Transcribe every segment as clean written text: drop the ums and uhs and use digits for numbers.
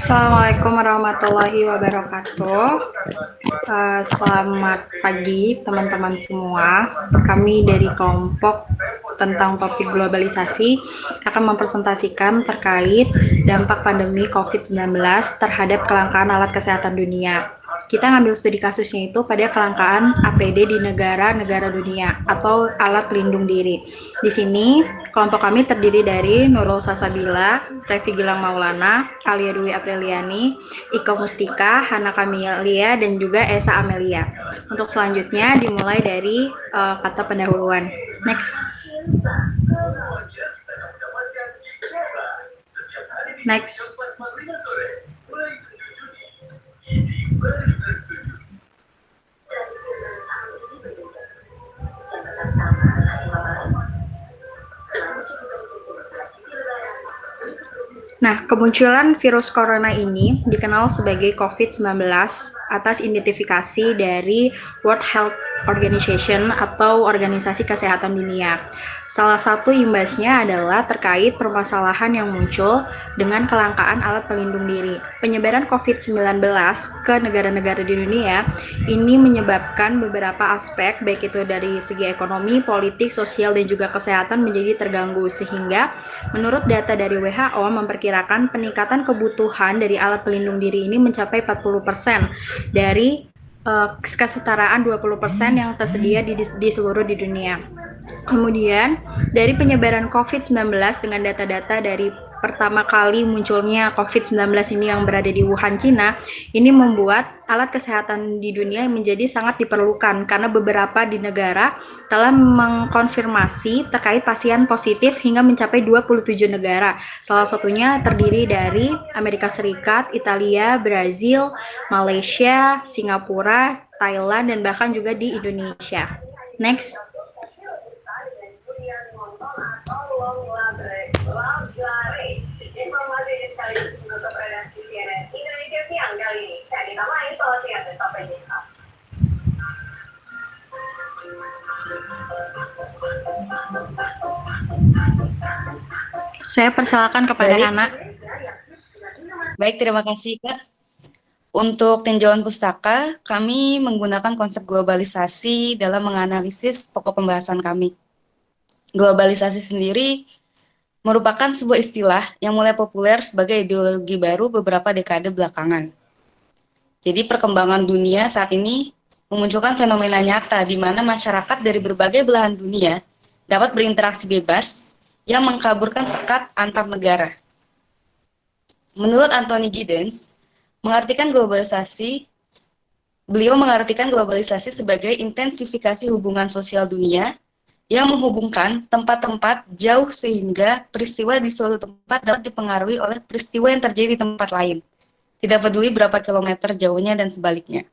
Assalamualaikum warahmatullahi wabarakatuh. Selamat pagi teman-teman semua. Kami dari kelompok tentang topik globalisasi akan mempresentasikan terkait dampak pandemi COVID-19 terhadap kelangkaan alat kesehatan dunia. Kita ngambil studi kasusnya itu pada kelangkaan APD di negara-negara dunia atau alat pelindung diri. Di sini kelompok kami terdiri dari Nurul Sasabila, Revi Gilang Maulana, Alia Dwi Apriliani, Iko Mustika, Hana Kamilia, dan juga Esa Amelia. Untuk selanjutnya dimulai dari kata pendahuluan. Next. Next. Nah, kemunculan virus corona ini dikenal sebagai COVID-19 atas identifikasi dari World Health Organization atau Organisasi Kesehatan Dunia. Salah satu imbasnya adalah terkait permasalahan yang muncul dengan kelangkaan alat pelindung diri. Penyebaran COVID-19 ke negara-negara di dunia ini menyebabkan beberapa aspek, baik itu dari segi ekonomi, politik, sosial, dan juga kesehatan menjadi terganggu, sehingga menurut data dari WHO memperkirakan peningkatan kebutuhan dari alat pelindung diri ini mencapai 40% dari kesetaraan 20% yang tersedia di seluruh di dunia. Kemudian, dari penyebaran COVID-19 dengan data-data dari pertama kali munculnya COVID-19 ini yang berada di Wuhan, Cina, ini membuat alat kesehatan di dunia menjadi sangat diperlukan karena beberapa di negara telah mengkonfirmasi terkait pasien positif hingga mencapai 27 negara. Salah satunya terdiri dari Amerika Serikat, Italia, Brazil, Malaysia, Singapura, Thailand, dan bahkan juga di Indonesia. Next. Saya persilakan kepada Hana. Baik, terima kasih Kak. Untuk tinjauan pustaka, kami menggunakan konsep globalisasi dalam menganalisis pokok pembahasan kami. Globalisasi sendiri merupakan sebuah istilah yang mulai populer sebagai ideologi baru beberapa dekade belakangan. Jadi perkembangan dunia saat ini memunculkan fenomena nyata di mana masyarakat dari berbagai belahan dunia dapat berinteraksi bebas yang mengkaburkan sekat antar negara. Menurut Anthony Giddens, beliau mengartikan globalisasi sebagai intensifikasi hubungan sosial dunia yang menghubungkan tempat-tempat jauh sehingga peristiwa di suatu tempat dapat dipengaruhi oleh peristiwa yang terjadi di tempat lain. Tidak peduli berapa kilometer jauhnya dan sebaliknya.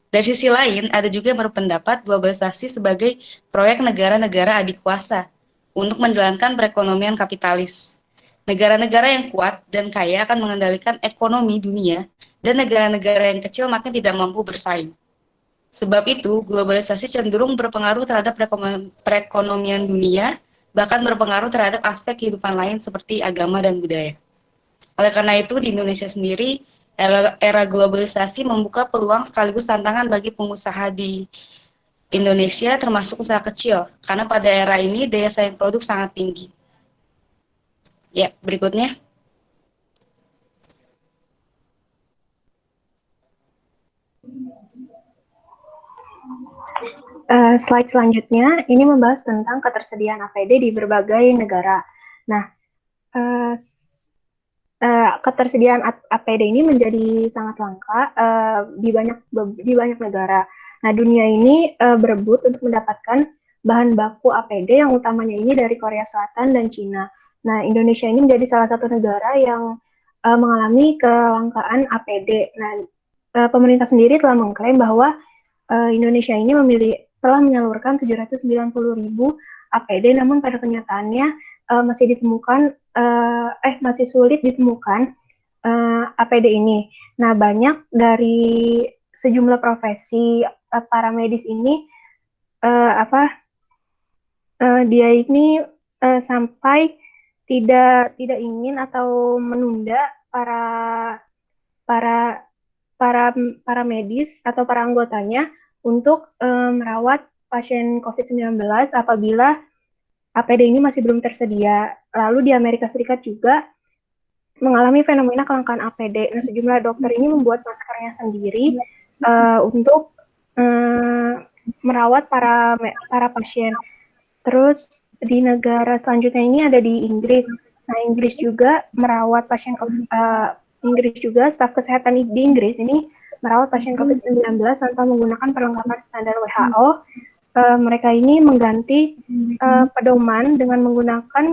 Dari sisi lain, ada juga yang berpendapat globalisasi sebagai proyek negara-negara adikuasa untuk menjalankan perekonomian kapitalis. Negara-negara yang kuat dan kaya akan mengendalikan ekonomi dunia, dan negara-negara yang kecil makin tidak mampu bersaing. Sebab itu, globalisasi cenderung berpengaruh terhadap perekonomian dunia, bahkan berpengaruh terhadap aspek kehidupan lain seperti agama dan budaya. Oleh karena itu, di Indonesia sendiri, era globalisasi membuka peluang sekaligus tantangan bagi pengusaha di Indonesia, termasuk usaha kecil, karena pada era ini daya saing produk sangat tinggi. Ya, berikutnya. Slide selanjutnya ini membahas tentang ketersediaan APD di berbagai negara. Nah, ketersediaan APD ini menjadi sangat langka di banyak negara. Nah, dunia ini berebut untuk mendapatkan bahan baku APD yang utamanya ini dari Korea Selatan dan Cina. Nah, Indonesia ini menjadi salah satu negara yang mengalami kelangkaan APD. Nah, pemerintah sendiri telah mengklaim bahwa Indonesia ini telah menyalurkan 790.000 APD, namun pada kenyataannya masih sulit ditemukan APD ini. Nah, banyak dari sejumlah profesi para medis ini dia ini sampai tidak ingin atau menunda para para para para medis atau para anggotanya untuk merawat pasien COVID-19 apabila APD ini masih belum tersedia. Lalu di Amerika Serikat juga mengalami fenomena kelangkaan APD. Nah, sejumlah dokter ini membuat maskernya sendiri untuk merawat para pasien. Terus di negara selanjutnya ini ada di Inggris. Nah, Inggris juga merawat pasien Inggris juga staf kesehatan di Inggris ini merawat pasien COVID-19 tanpa menggunakan perlengkapan standar WHO. Mereka ini mengganti pedoman dengan menggunakan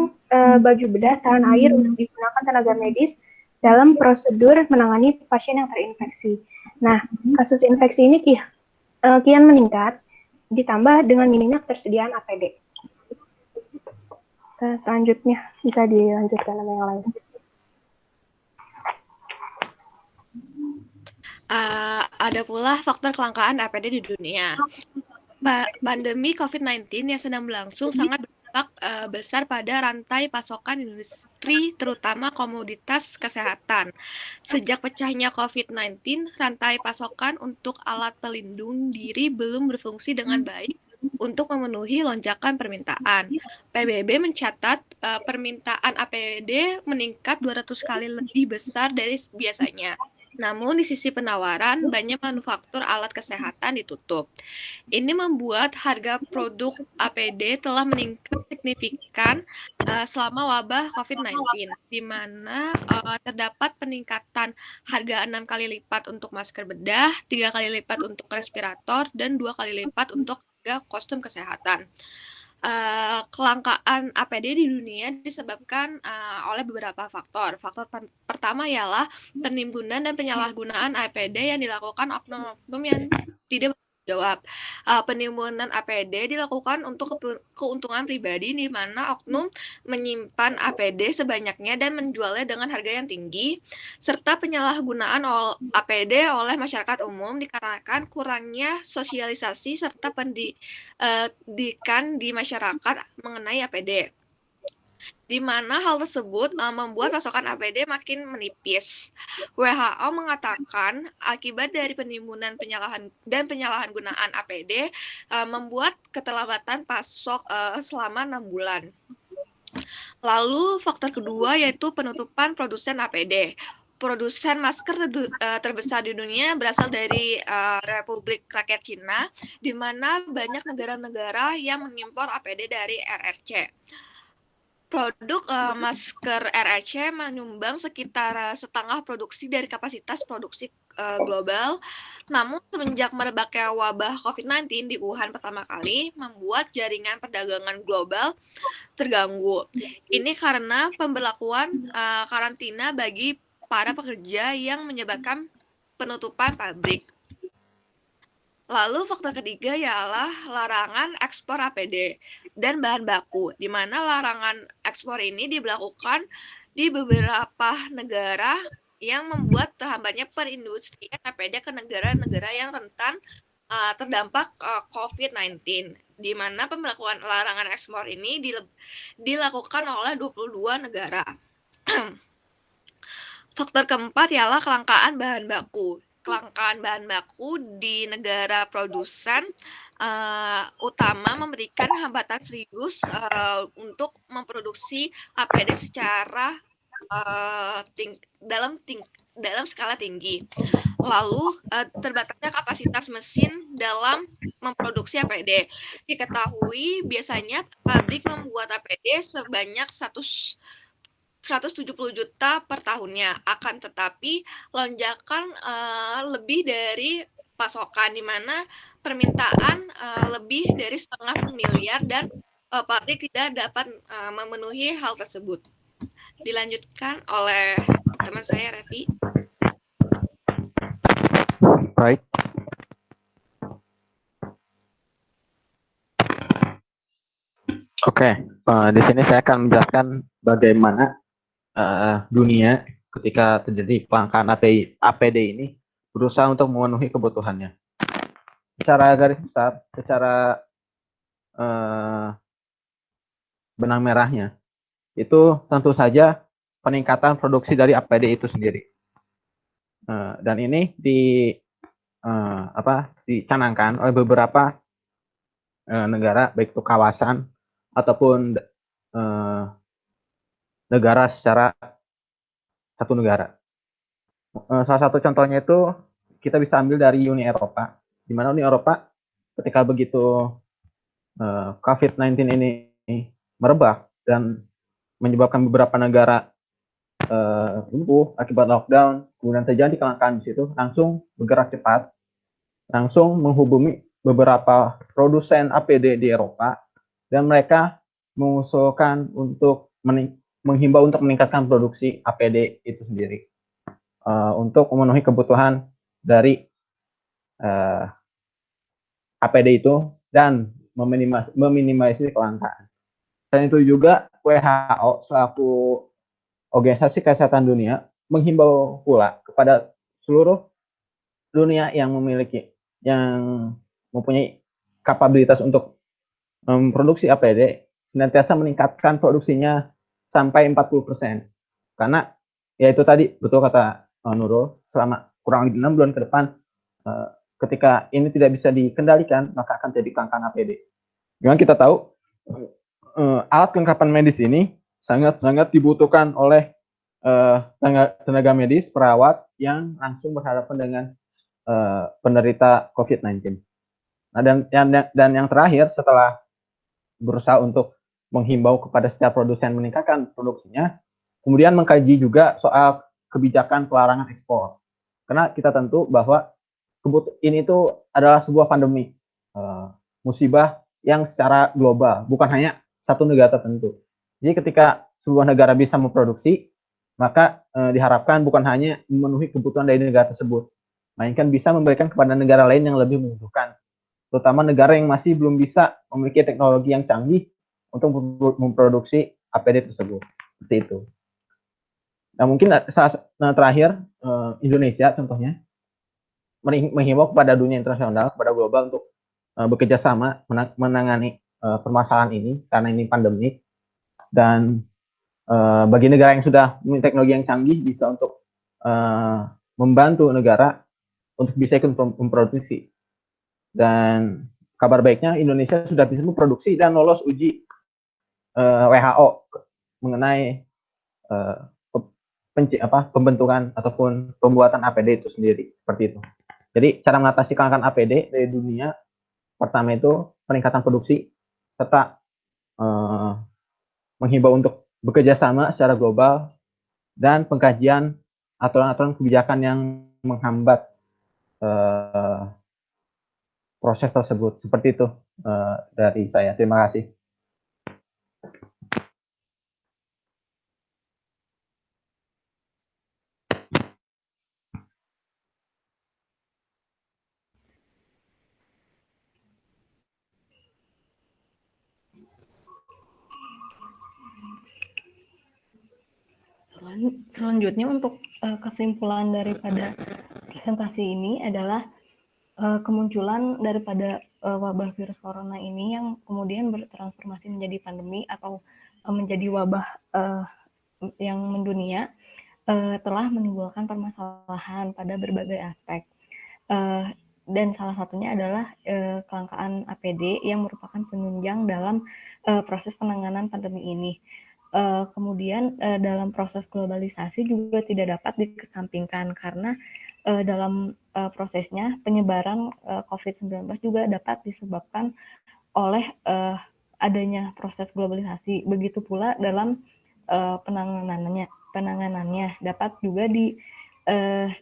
baju bedah tahan air untuk digunakan tenaga medis dalam prosedur menangani pasien yang terinfeksi. Nah, kasus infeksi ini kian meningkat, ditambah dengan minimnya ketersediaan APD. Selanjutnya bisa dilanjutkan sama yang lain. Ada pula faktor kelangkaan APD di dunia. Pandemi COVID-19 yang sedang berlangsung sangat berdampak besar pada rantai pasokan industri, terutama komoditas kesehatan. Sejak pecahnya COVID-19, rantai pasokan untuk alat pelindung diri belum berfungsi dengan baik untuk memenuhi lonjakan permintaan. PBB mencatat permintaan APD meningkat 200 kali lebih besar dari biasanya. Namun di sisi penawaran, banyak manufaktur alat kesehatan ditutup. Ini membuat harga produk APD telah meningkat signifikan selama wabah COVID-19, di mana terdapat peningkatan harga 6 kali lipat untuk masker bedah, 3 kali lipat untuk respirator, dan 2 kali lipat untuk harga kostum kesehatan. Kelangkaan APD di dunia disebabkan oleh beberapa faktor. Faktor pertama ialah penimbunan dan penyalahgunaan APD yang dilakukan oknum-oknum yang tidak jawab. Penimbunan APD dilakukan untuk keuntungan pribadi, di mana oknum menyimpan APD sebanyaknya dan menjualnya dengan harga yang tinggi, serta penyalahgunaan APD oleh masyarakat umum dikarenakan kurangnya sosialisasi serta pendidikan di masyarakat mengenai APD, di mana hal tersebut membuat pasokan APD makin menipis. WHO mengatakan akibat dari penimbunan penyalahgunaan APD membuat keterlambatan pasok selama 6 bulan. Lalu faktor kedua yaitu penutupan produsen APD. Produsen masker terbesar di dunia berasal dari Republik Rakyat Cina, di mana banyak negara-negara yang mengimpor APD dari RRC. Produk masker RRC menyumbang sekitar setengah produksi dari kapasitas produksi global. Namun semenjak merebaknya wabah COVID-19 di Wuhan pertama kali, membuat jaringan perdagangan global terganggu. Ini karena pemberlakuan karantina bagi para pekerja yang menyebabkan penutupan pabrik. Lalu faktor ketiga ialah larangan ekspor APD dan bahan baku, di mana larangan ekspor ini diberlakukan di beberapa negara yang membuat terhambatnya perindustrian APD ke negara-negara yang rentan terdampak COVID-19, di mana pemberlakuan larangan ekspor ini dilakukan oleh 22 negara. Faktor keempat ialah kelangkaan bahan baku. Kelangkaan bahan baku di negara produsen utama memberikan hambatan serius untuk memproduksi APD secara dalam skala tinggi. Lalu terbatasnya kapasitas mesin dalam memproduksi APD. Diketahui biasanya pabrik membuat APD sebanyak 170 juta per tahunnya, akan tetapi lonjakan lebih dari pasokan, di mana permintaan lebih dari 1,5 miliar dan pabrik tidak dapat memenuhi hal tersebut. Dilanjutkan oleh teman saya, Revi. Right. Oke, di sini saya akan menjelaskan bagaimana dunia ketika terjadi kelangkaan APD ini berusaha untuk memenuhi kebutuhannya. Secara garis besar, secara benang merahnya, itu tentu saja peningkatan produksi dari APD itu sendiri. Dan ini dicanangkan oleh beberapa negara, baik itu kawasan ataupun negara secara satu negara. Salah satu contohnya itu kita bisa ambil dari Uni Eropa, di mana Uni Eropa ketika begitu COVID-19 ini merebak dan menyebabkan beberapa negara lumpuh akibat lockdown, kemudian terjadi kelangkaan di situ, langsung bergerak cepat, langsung menghubungi beberapa produsen APD di Eropa, dan mereka mengusulkan untuk menghimbau untuk meningkatkan produksi APD itu sendiri untuk memenuhi kebutuhan dari APD itu dan meminimalisir kelangkaan. Dan itu juga WHO selaku Organisasi Kesehatan Dunia menghimbau pula kepada seluruh dunia yang mempunyai kapabilitas untuk memproduksi APD senantiasa meningkatkan produksinya sampai 40%. Karena ya itu tadi betul kata Nurul, selama kurang lebih 6 bulan ke depan ketika ini tidak bisa dikendalikan, maka akan jadi kelangkaan APD. Dengan kita tahu alat kelengkapan medis ini sangat-sangat dibutuhkan oleh tenaga medis, perawat yang langsung berhadapan dengan penderita COVID-19. Nah, dan yang terakhir, setelah berusaha untuk menghimbau kepada setiap produsen meningkatkan produksinya, kemudian mengkaji juga soal kebijakan pelarangan ekspor. Karena kita tentu bahwa ini tuh adalah sebuah pandemi, musibah yang secara global, bukan hanya satu negara tertentu. Jadi ketika sebuah negara bisa memproduksi, maka diharapkan bukan hanya memenuhi kebutuhan dari negara tersebut, melainkan bisa memberikan kepada negara lain yang lebih membutuhkan, terutama negara yang masih belum bisa memiliki teknologi yang canggih untuk memproduksi APD tersebut. Seperti itu. Nah, mungkin terakhir, Indonesia contohnya menghimbau kepada dunia internasional, kepada global untuk bekerja sama menangani permasalahan ini karena ini pandemi. Dan bagi negara yang sudah memiliki teknologi yang canggih bisa untuk membantu negara untuk bisa ikut memproduksi. Dan kabar baiknya Indonesia sudah bisa memproduksi dan lolos uji WHO mengenai pembentukan ataupun pembuatan APD itu sendiri, seperti itu. Jadi cara mengatasi kelangkaan APD dari dunia, pertama itu peningkatan produksi serta menghimbau untuk bekerja sama secara global dan pengkajian aturan-aturan kebijakan yang menghambat proses tersebut. Seperti itu dari saya. Terima kasih. Selanjutnya untuk kesimpulan daripada presentasi ini adalah kemunculan daripada wabah virus corona ini yang kemudian bertransformasi menjadi pandemi atau menjadi wabah yang mendunia telah menimbulkan permasalahan pada berbagai aspek. Dan salah satunya adalah kelangkaan APD yang merupakan penunjang dalam proses penanganan pandemi ini. Kemudian dalam proses globalisasi juga tidak dapat dikesampingkan karena dalam prosesnya penyebaran COVID-19 juga dapat disebabkan oleh adanya proses globalisasi. Begitu pula dalam penanganannya dapat juga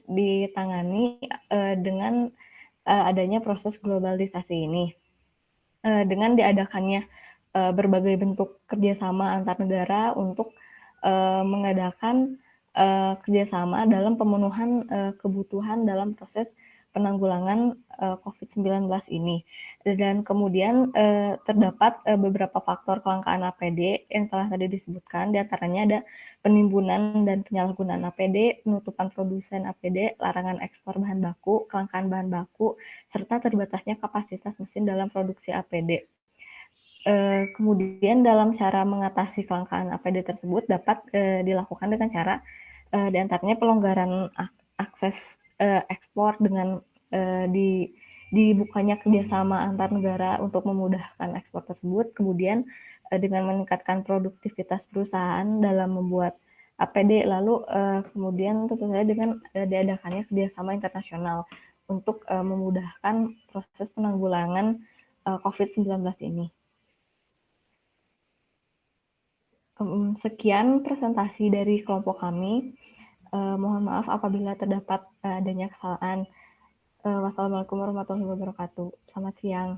ditangani dengan adanya proses globalisasi ini. Dengan diadakannya berbagai bentuk kerjasama antar negara untuk mengadakan kerjasama dalam pemenuhan kebutuhan dalam proses penanggulangan COVID-19 ini. Dan kemudian terdapat beberapa faktor kelangkaan APD yang telah tadi disebutkan, diantaranya ada penimbunan dan penyalahgunaan APD, penutupan produsen APD, larangan ekspor bahan baku, kelangkaan bahan baku, serta terbatasnya kapasitas mesin dalam produksi APD. Kemudian dalam cara mengatasi kelangkaan APD tersebut dapat dilakukan dengan cara diantaranya pelonggaran akses ekspor dengan dibukanya kerjasama antar negara untuk memudahkan ekspor tersebut, kemudian dengan meningkatkan produktivitas perusahaan dalam membuat APD, lalu kemudian tentu saja dengan diadakannya kerjasama internasional untuk memudahkan proses penanggulangan COVID-19 ini. Sekian presentasi dari kelompok kami. Mohon maaf apabila terdapat adanya kesalahan. Wassalamualaikum warahmatullahi wabarakatuh. Selamat siang.